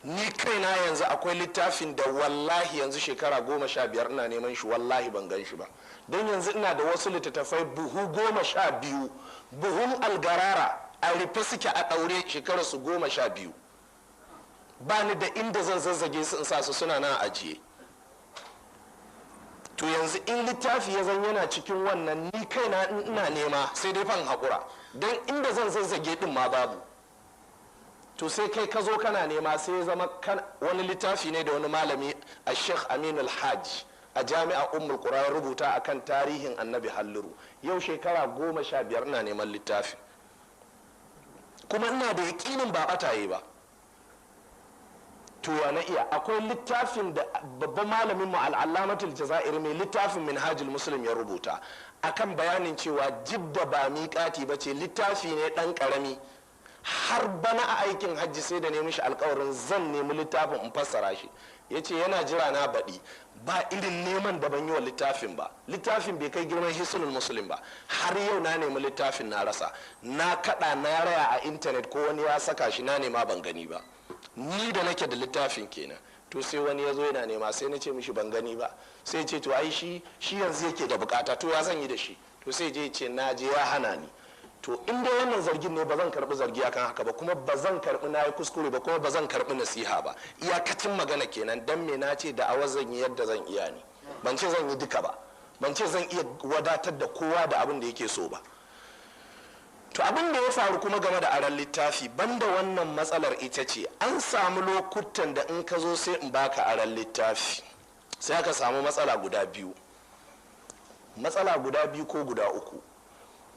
ni kaina yanzu akwai littafin da wallahi yanzu shekara 15 ina neman shi, wallahi ban gan shi ba. don yanzu ina da wasu littattafai buhu 12, buhun algarara a rufe suke a ɗaure shekarar su 12. ba ni da inda zan zazzage su in sa su, suna nan ajiye. to yanzu in littafi ya zan yana cikin wannan, ni kaina ina nema sai dai fan haƙura, don inda zan zazzage din ma babu. to sai kai ka zo kana nema, sai ya zama wani littafi ne da wani malami a sheikh aminul hajj a jami'a ummul qura ya rubuta akan tarihin annabi halliru. yau shekara 15 ina neman littafi, kuma ina da yaƙinin ba ɓataye ba. to na iya akwai littafin da babban malamin mu al'allamatul jazairi mai littafin minhajul muslim ya rubuta akan bayanin cewa jidda ba miƙati ba ce, littafi ne ɗan ƙarami. har bana a aikin hajji sai da nemi shi alkawarin zan nemi littafin in fassara shi. ya ce yana jira na baɗi, ba irin neman da ban yi wa littafin ba. littafin bai kai girman hisnul muslim ba. har yau na nemi littafin na rasa, na kaɗa na raya a intanet ko wani ya saka shi na nema ban gani ba. ni da nake da littafin kenan. to sai wani ya zo yana nema, sai na ce mishi ban gani ba. sai ce to ai shi yanzu yake da bukata, to ya zan yi da shi. to sai je ce na je ya hana ni. to in dai wannan zargin ne ba zan karbi zargi akan haka ba, kuma ba zan karbi na yi kuskure ba, kuma ba zan karbi nasiha ba. iyakacin magana kenan. dan me na ce da awa zan yi yadda zan iya ni, ban ce zan yi duka ba, ban ce zan iya wadatar da kowa da abin da yake so ba. to abin da ya faru kuma game da aran littafi, banda wannan matsalar ita ce an samu lokutan da in ka zo sai in baka aran littafi sai aka samu matsala guda biyu ko guda uku.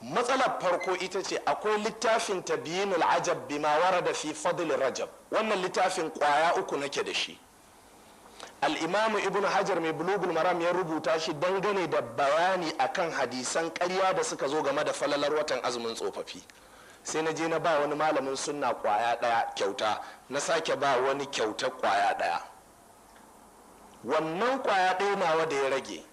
matsalar farko ita ce akwai littafin tabyinul ajab bima warada fi fadl rajab. wannan littafin kwaya uku nake da shi. al-imamu ibnu hajar mai bulugul maram ya rubuta shi dangane da bayani akan hadisan ƙarya da suka zo game da falalar watan azumin tsofaffi. sai na je na ba wani malamin sunna kwaya ɗaya kyauta, na sake ba wani kyauta kwaya ɗaya. wannan kwaya ɗaya nawa da ya rage,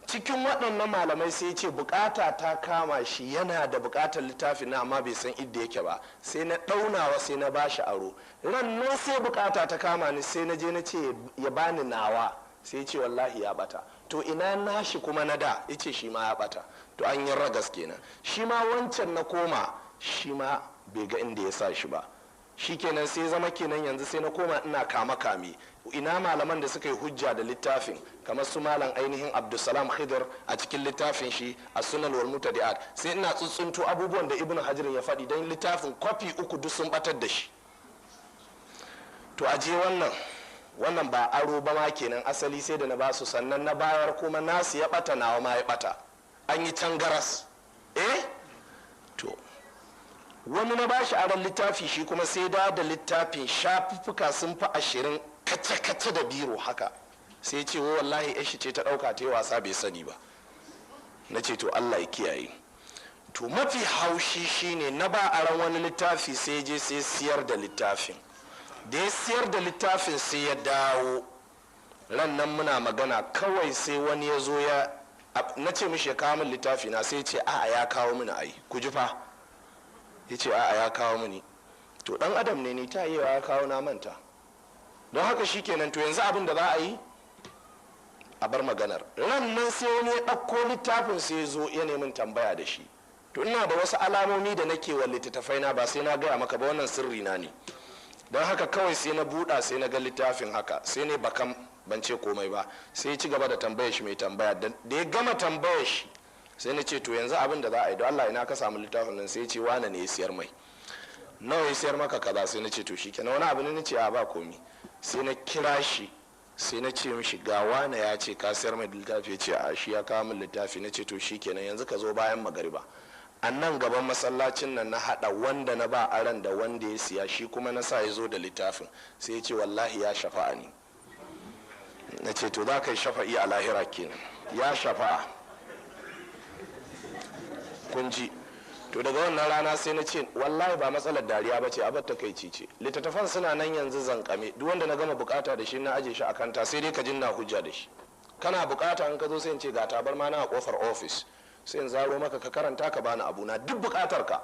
cikin waɗannan malamai sai ce bukata ta kama shi, yana da bukatar littafi na amma bai san idda yake ba. sai na ɗaunawa sai na bashi aro. ran nan sai bukata ta kama ni, sai na je na ce ya bani nawa, sai ce wallahi ya bata. to ina nashi kuma na da, yace shi ma ya bata. to an yi ragas kenan. shi ma wancan na koma, shi ma bai ga inda ya sa shi ba. shi kenan sai zama kenan yanzu sai na koma ina kame kame. ina malaman da suka yi hujja da littafin, kamar su malam ainihin abdulsalam khidr a cikin littafin shi a sunan wal mutadi'at. sai ina tsuntsunto abubuwan da ibnu hajar ya faɗi, don littafin kwafi 3 duk sun batar da shi. to aje wannan ba aro ba ma kenan, asali sai da na basu, sannan na bayar kuma nasu ya bata nawa ma ya bata, an yi can garas. to wani na bashi aron littafi, shi kuma sai da littafin shafuffuka sun fi 20 kace-kace da biro haka. sai ce wallahi yashi ce ta ɗauka ta yi wasa bai sani ba. na ce to Allah ya kiyaye. to mafi haushi shine na ba aron wani littafi, sai je sai siyar da littafin. da ya siyar da littafin sai ya dawo. ran nan muna magana kawai sai wani ya zo na ce mishi ya kawo min littafi na, sai ce a'a ya kawo mini, ai ku ji fa. ya ce a'a ya kawo mini. to dan adam ne ni, ta yi ya kawo na manta. don haka shi kenan. to yanzu abin da za a yi a bar maganar. ran nan sai wani ya ɗauko littafin sai ya zo ya nemi tambaya da shi. to ina da wasu alamomi da nake wa littattafai na, ba sai na gaya maka ba, wannan sirri na ne. don haka kawai sai na buɗa sai na ga littafin haka, sai ne bakan ban ce komai ba. sai ya ci gaba da tambayar shi mai tambaya. da ya gama tambayar shi sai na ce to yanzu abin da za a yi, don Allah ina ka samu littafin nan. sai ya ce wane ne ya siyar mai. nawa ya siyar maka kaza. sai na ce to shi kenan, wani abu ne na ce a ba komi. sai na kira shi sai na ce mishi ga wane ya ce ka siyar mai littafi. ya ce a shi ya kawo min littafi. na ce to shi kenan, yanzu ka zo bayan magariba a nan gaban masallacin nan na hada wanda na ba aran da wanda ya siya, shi kuma na sa ya zo da littafin. sai ya ce wallahi ya shafa'a ni. na ce to za ka yi shafa'i a lahira kenan. ya shafa'a kun ji. to daga wannan rana sai na ce wallahi ba matsalar dariya ba ce, abar takaici ce. littattafan suna nan yanzu zankame, duk wanda na gama bukata da shi na aje shi a kanta, sai dai ka jin na hujja da shi. kana bukata in ka zo sai in ce ga tabarma na a kofar ofis, sai in zaro maka ka karanta ka bani abuna, duk bukatar ka.